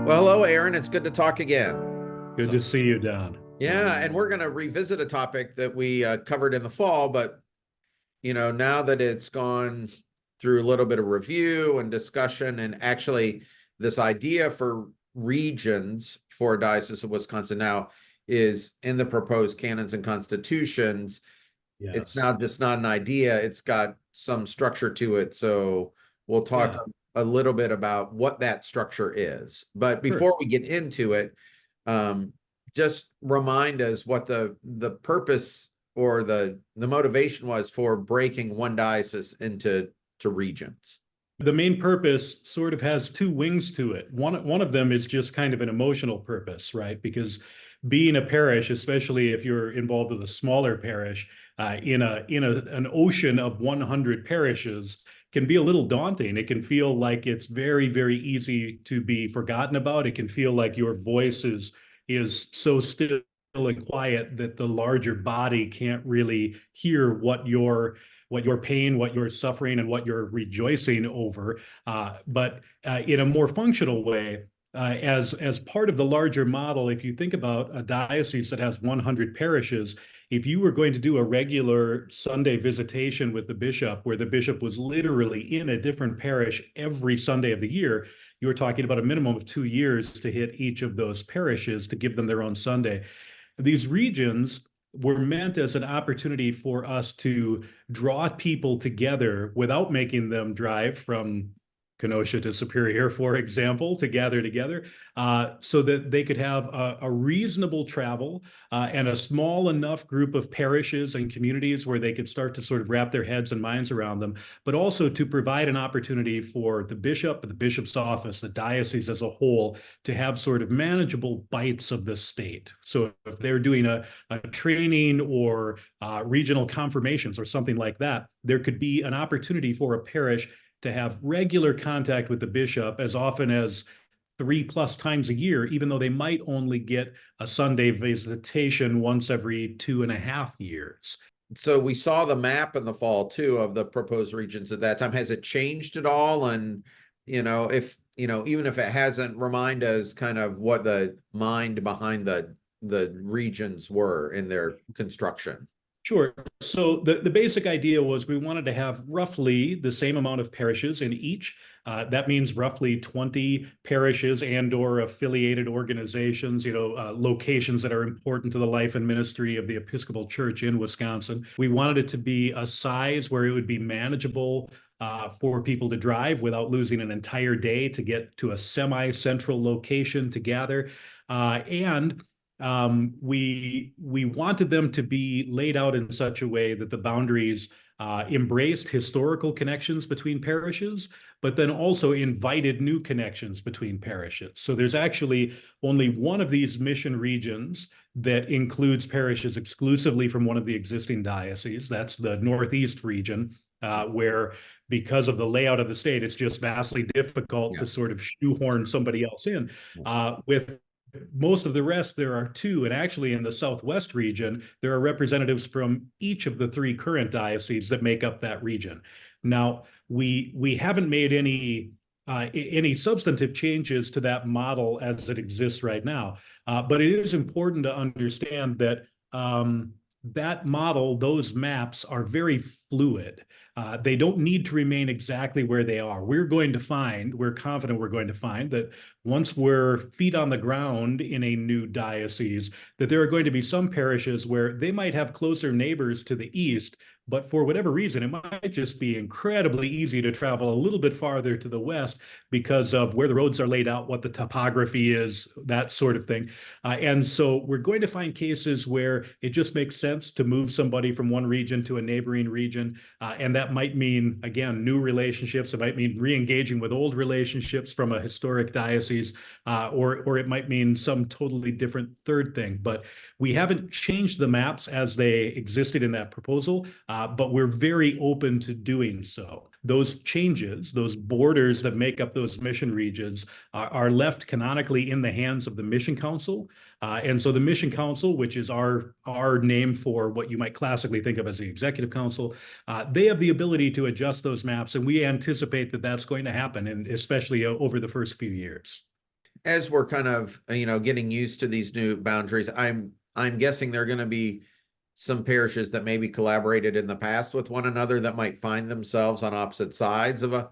Well, hello, Aaron. It's good to talk again. Good to see you, Don. Yeah, and we're going to revisit a topic that we covered in the fall, but now that it's gone through a little bit of review and discussion, and actually this idea for regions for Diocese of Wisconsin now is in the proposed canons and constitutions. It's Yes. now just not an idea; it's got some structure to it. So we'll talk Yeah, a little bit about what that structure is. But sure. before we get into it, um, just remind us what the purpose or the motivation was for breaking one diocese into regions. The main purpose sort of has two wings to it. One of them is just kind of an emotional purpose, right? Because being a parish, especially if you're involved with a smaller parish, in an ocean of 100 parishes, can be a little daunting. It can feel like it's very, very easy to be forgotten about. It can feel like your voice is so still and quiet that the larger body can't really hear what your pain, what you're suffering, and what you're rejoicing over. But in a more functional way, as part of the larger model, if you think about a diocese that has 100 parishes, if you were going to do a regular Sunday visitation with the bishop, where the bishop was literally in a different parish every Sunday of the year, you were talking about a minimum of 2 years to hit each of those parishes to give them their own Sunday. These regions were meant as an opportunity for us to draw people together without making them drive from Kenosha to Superior, for example, to gather together, so that they could have a reasonable travel and a small enough group of parishes and communities where they could start to sort of wrap their heads and minds around them, but also to provide an opportunity for the bishop, the bishop's office, the diocese as a whole, to have sort of manageable bites of the state. So if they're doing a training or regional confirmations or something like that, there could be an opportunity for a parish to have regular contact with the bishop as often as 3+ times a year, even though they might only get a Sunday visitation once every 2.5 years. So we saw the map in the fall too of the proposed regions at that time. Has it changed at all? And if even if it hasn't, remind us kind of what the mind behind the regions were in their construction. Sure. So the basic idea was we wanted to have roughly the same amount of parishes in each. That means roughly 20 parishes and or affiliated organizations, locations that are important to the life and ministry of the Episcopal Church in Wisconsin. We wanted it to be a size where it would be manageable for people to drive without losing an entire day to get to a semi-central location to gather. And we wanted them to be laid out in such a way that the boundaries embraced historical connections between parishes, but then also invited new connections between parishes. So there's actually only one of these mission regions that includes parishes exclusively from one of the existing dioceses. That's the Northeast region, where because of the layout of the state, it's just vastly difficult Yeah. to sort of shoehorn somebody else in. With most of the rest, there are two, and actually in the Southwest region, there are representatives from each of the three current dioceses that make up that region. Now, we haven't made any substantive changes to that model as it exists right now, but it is important to understand that that model, those maps, are very fluid. They don't need to remain exactly where they are. We're confident we're going to find that once we're feet on the ground in a new diocese, that there are going to be some parishes where they might have closer neighbors to the east, but for whatever reason, it might just be incredibly easy to travel a little bit farther to the west because of where the roads are laid out, what the topography is, that sort of thing. And so we're going to find cases where it just makes sense to move somebody from one region to a neighboring region. And that might mean, again, new relationships. It might mean re-engaging with old relationships from a historic diocese, or it might mean some totally different third thing. But we haven't changed the maps as they existed in that proposal, but we're very open to doing so. Those changes, those borders that make up those mission regions, are left canonically in the hands of the Mission Council. And so the Mission Council, which is our name for what you might classically think of as the Executive Council, they have the ability to adjust those maps, and we anticipate that that's going to happen, and especially over the first few years. as we're kind of, getting used to these new boundaries, I'm guessing there are going to be some parishes that maybe collaborated in the past with one another that might find themselves on opposite sides of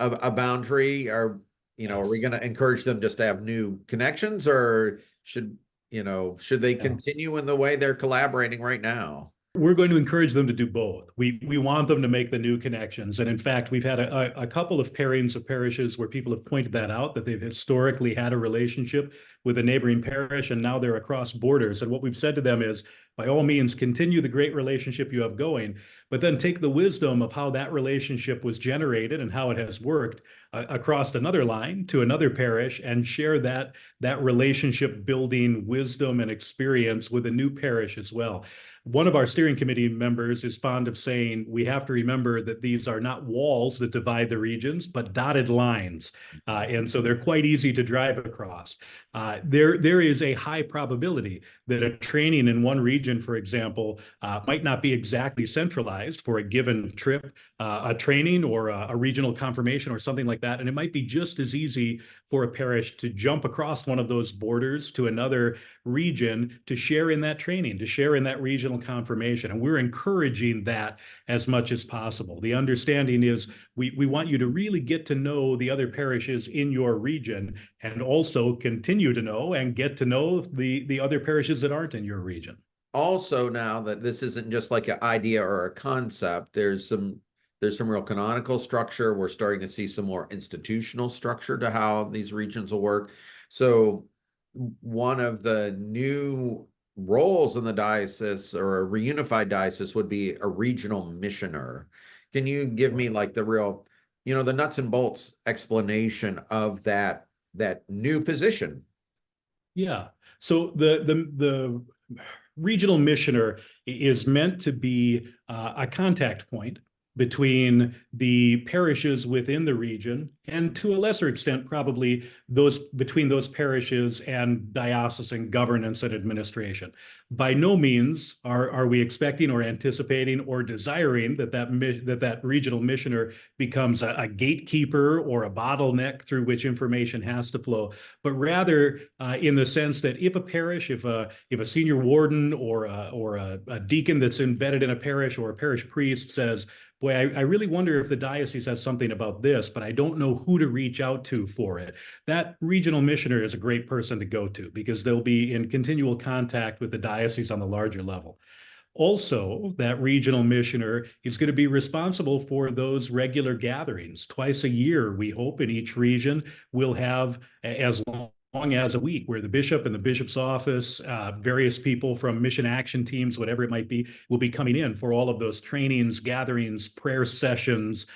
a boundary. Or, are we Yes. going to encourage them just to have new connections, or should they Yeah. continue in the way they're collaborating right now? We're going to encourage them to do both. We want them to make the new connections. And in fact, we've had a couple of pairings of parishes where people have pointed that out, that they've historically had a relationship with a neighboring parish, and now they're across borders. And what we've said to them is, by all means, continue the great relationship you have going, but then take the wisdom of how that relationship was generated and how it has worked across another line to another parish, and share that relationship building wisdom and experience with a new parish as well. One of our steering committee members is fond of saying we have to remember that these are not walls that divide the regions, but dotted lines. And so they're quite easy to drive across. There is a high probability that a training in one region, for example, might not be exactly centralized for a given trip, a training or a regional confirmation or something like that. And it might be just as easy for a parish to jump across one of those borders to another region to share in that training, to share in that regional confirmation. And we're encouraging that as much as possible. The understanding is we want you to really get to know the other parishes in your region, and also continue to know and get to know the other parishes that aren't in your region. Also, now that this isn't just like an idea or a concept, there's some real canonical structure. We're starting to see some more institutional structure to how these regions will work. So one of the new roles in the diocese, or a reunified diocese, would be a regional missioner. Can you give me like the real, the nuts and bolts explanation of that new position? Yeah. So the regional missioner is meant to be a contact point between the parishes within the region, and to a lesser extent, probably those between those parishes and diocesan governance and administration. By no means are we expecting or anticipating or desiring that regional missioner becomes a gatekeeper or a bottleneck through which information has to flow, but rather in the sense that if a parish, if a senior warden or a deacon that's embedded in a parish, or a parish priest says, boy, I really wonder if the diocese has something about this, but I don't know who to reach out to for it. That regional missioner is a great person to go to, because they'll be in continual contact with the diocese on the larger level. Also, that regional missioner is going to be responsible for those regular gatherings. Twice a year, we hope, in each region, we'll have as long as a week, where the bishop and the bishop's office, various people from mission action teams, whatever it might be, will be coming in for all of those trainings, gatherings, prayer sessions,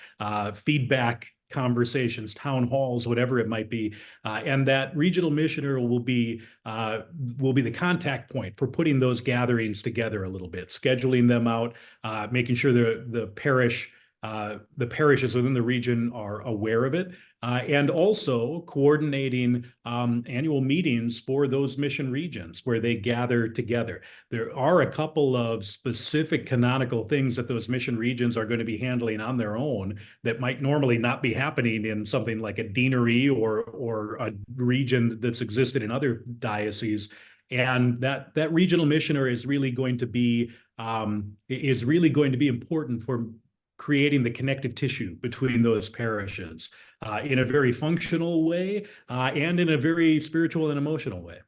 feedback conversations, town halls, whatever it might be. And that regional missioner will be the contact point for putting those gatherings together a little bit, scheduling them out, making sure the parishes within the region are aware of it, and also coordinating annual meetings for those mission regions where they gather together. There are a couple of specific canonical things that those mission regions are going to be handling on their own that might normally not be happening in something like a deanery or a region that's existed in other dioceses. And that regional missioner is really going to be important for creating the connective tissue between those parishes in a very functional way, and in a very spiritual and emotional way.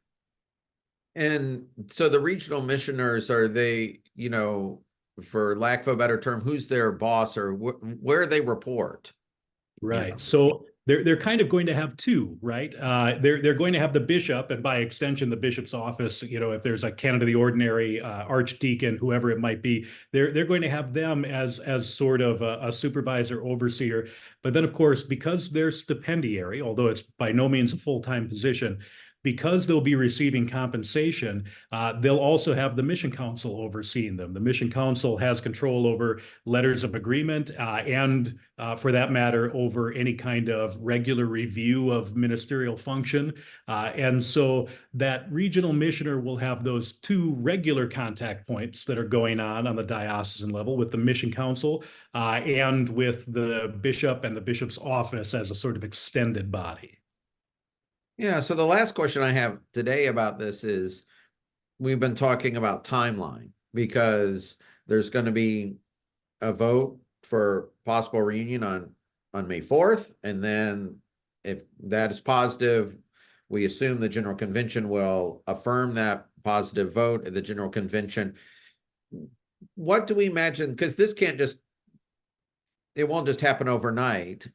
And so the regional missioners, are they, for lack of a better term, who's their boss, or where they report? You Right. know, So they're kind of going to have two, right? They're going to have the bishop, and by extension, the bishop's office. If there's a canon of the ordinary, archdeacon, whoever it might be, they're going to have them as sort of a supervisor, overseer. But then, of course, because they're stipendiary, although it's by no means a full-time position, because they'll be receiving compensation, they'll also have the mission council overseeing them. The mission council has control over letters of agreement, and for that matter, over any kind of regular review of ministerial function. And so that regional missioner will have those two regular contact points that are going on the diocesan level, with the mission council and with the bishop and the bishop's office as a sort of extended body. Yeah, so the last question I have today about this is, we've been talking about timeline because there's going to be a vote for possible reunion on May 4th, and then if that is positive, we assume the general convention will affirm that positive vote at the general convention. What do we imagine? Because this can't just, it won't just happen overnight.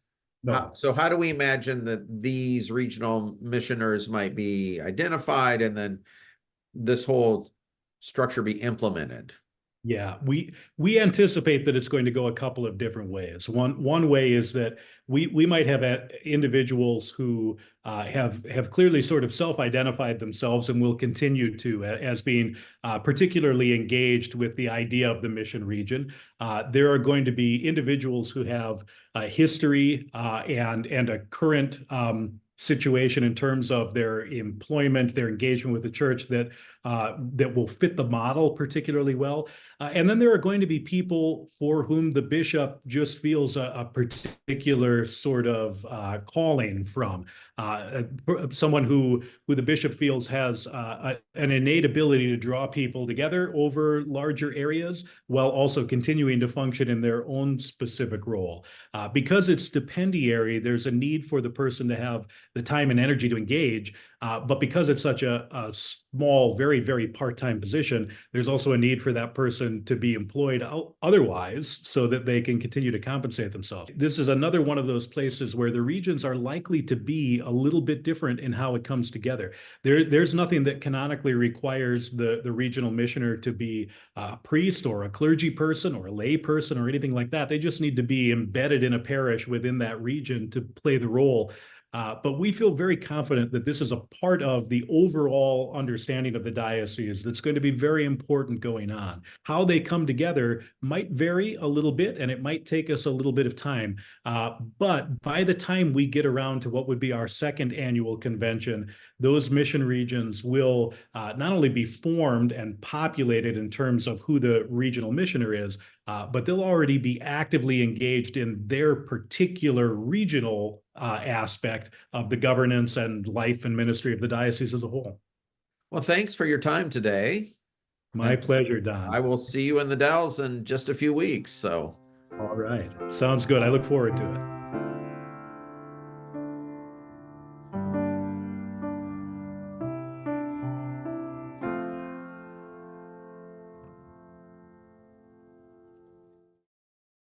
No. So how do we imagine that these regional missioners might be identified and then this whole structure be implemented? Yeah, we anticipate that it's going to go a couple of different ways. One way is that we might have individuals who have clearly sort of self-identified themselves and will continue to as being particularly engaged with the idea of the mission region. There are going to be individuals who have a history and a current situation in terms of their employment, their engagement with the church that will fit the model particularly well. And then there are going to be people for whom the bishop just feels a particular sort of calling from. Someone who the bishop feels has an innate ability to draw people together over larger areas while also continuing to function in their own specific role. Because it's stipendiary, there's a need for the person to have the time and energy to engage. But because it's such a small, very, very part-time position, there's also a need for that person to be employed otherwise so that they can continue to compensate themselves. This is another one of those places where the regions are likely to be a little bit different in how it comes together. There's nothing that canonically requires the regional missioner to be a priest or a clergy person or a lay person or anything like that. They just need to be embedded in a parish within that region to play the role. But we feel very confident that this is a part of the overall understanding of the diocese that's going to be very important going on. How they come together might vary a little bit, and it might take us a little bit of time. But by the time we get around to what would be our second annual convention, those mission regions will not only be formed and populated in terms of who the regional missioner is, but they'll already be actively engaged in their particular regional aspect of the governance and life and ministry of the diocese as a whole. Well, thanks for your time today. My And pleasure, I Don. will see you in the Dells in just a few weeks. So. All right. Sounds good. I look forward to it.